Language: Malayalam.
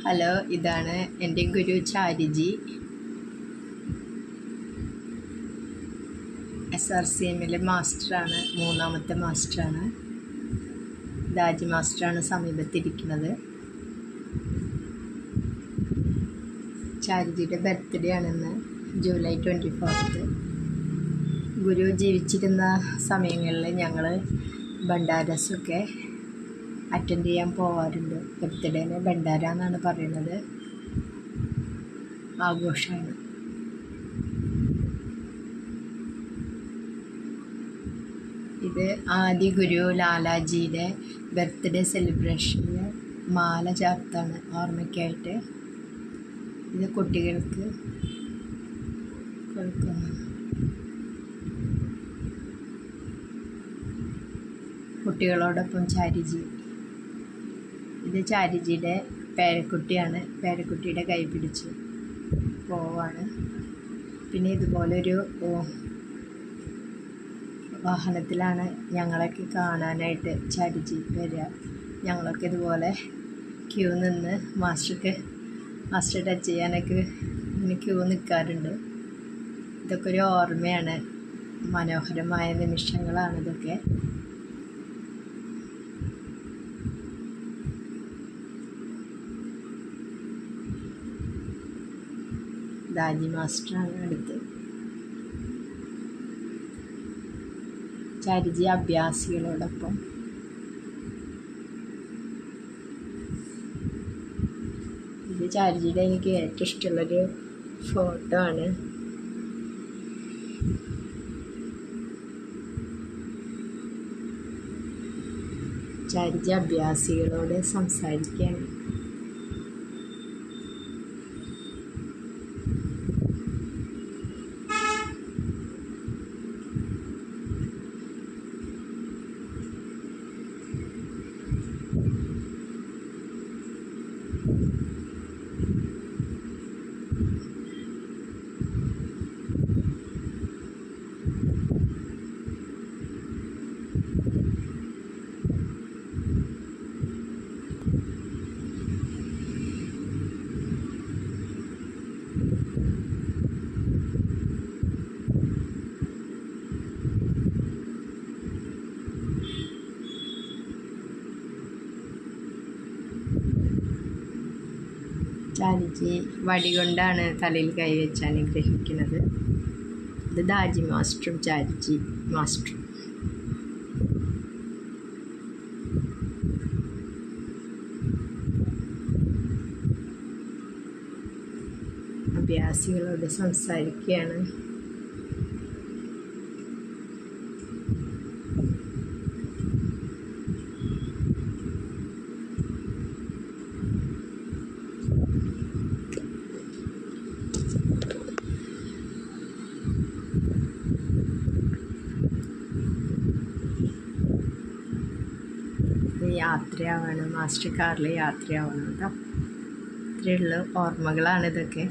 ഹലോ, ഇതാണ് എൻ്റെ ഗുരു ചാരിജി. SRCMലെ മാസ്റ്ററാണ്, 3ാമത്തെ മാസ്റ്ററാണ്. ദാജി മാസ്റ്ററാണ് സമീപത്തിരിക്കുന്നത്. ചാരിജിയുടെ ബർത്ത്ഡേ ആണെന്ന്, ജൂലൈ 24. ഗുരു ജീവിച്ചിരുന്ന സമയങ്ങളിൽ ഞങ്ങൾ ഭണ്ഡാരസൊക്കെ അറ്റൻഡ് ചെയ്യാൻ പോവാറുണ്ട്. ബർത്ത്ഡേനെ ഭണ്ഡാര എന്നാണ് പറയുന്നത്, ആഘോഷമാണ്. ഇത് ആദി ഗുരു ലാലാജിയുടെ ബർത്ത്ഡേ സെലിബ്രേഷന് മാല ചാർത്താണ് ഓർമ്മയ്ക്കായിട്ട്. ഇത് കുട്ടികൾക്ക് കൊടുക്കുന്നു. കുട്ടികളോടൊപ്പം ചാരിജി. ഇത് ചാരിജിയുടെ പേരക്കുട്ടിയാണ്. പേരക്കുട്ടിയുടെ കൈ പിടിച്ച് പോവാണ്. പിന്നെ ഇതുപോലൊരു വാഹനത്തിലാണ് ഞങ്ങളൊക്കെ കാണാനായിട്ട് ചാരിജി വരിക. ഞങ്ങളൊക്കെ ഇതുപോലെ ക്യൂ നിന്ന് മാസ്റ്റർ ടച്ച് ചെയ്യാനൊക്കെ ഇങ്ങനെ ക്യൂ നിൽക്കാറുണ്ട്. ഇതൊക്കെ ഒരു ഓർമ്മയാണ്, മനോഹരമായ നിമിഷങ്ങളാണ് ഇതൊക്കെ. ദാജി മാസ്റ്ററാണ് അടുത്ത്. ചാരിജി അഭ്യാസികളോടൊപ്പം. ഇത് ചാരിജിയുടെ എനിക്ക് ഏറ്റവും ഇഷ്ടമുള്ളൊരു ഫോട്ടോ ആണ്. ചാരിജി അഭ്യാസികളോട് സംസാരിക്കുകയാണ്. ചാരിജി വടി കൊണ്ടാണ് തലയിൽ കൈവച്ച് അനുഗ്രഹിക്കുന്നത്. ഇത് ദാജി മാസ്റ്ററും ചാരിജി മാസ്റ്ററും. അഭ്യാസികളോട് സംസാരിക്കുകയാണ്. യാത്രയാവാണ്, മാസ്റ്റർ കാറിൽ യാത്രയാവണം കേട്ടോ. ഇത്രയുള്ള ഓർമ്മകളാണ് ഇതൊക്കെ.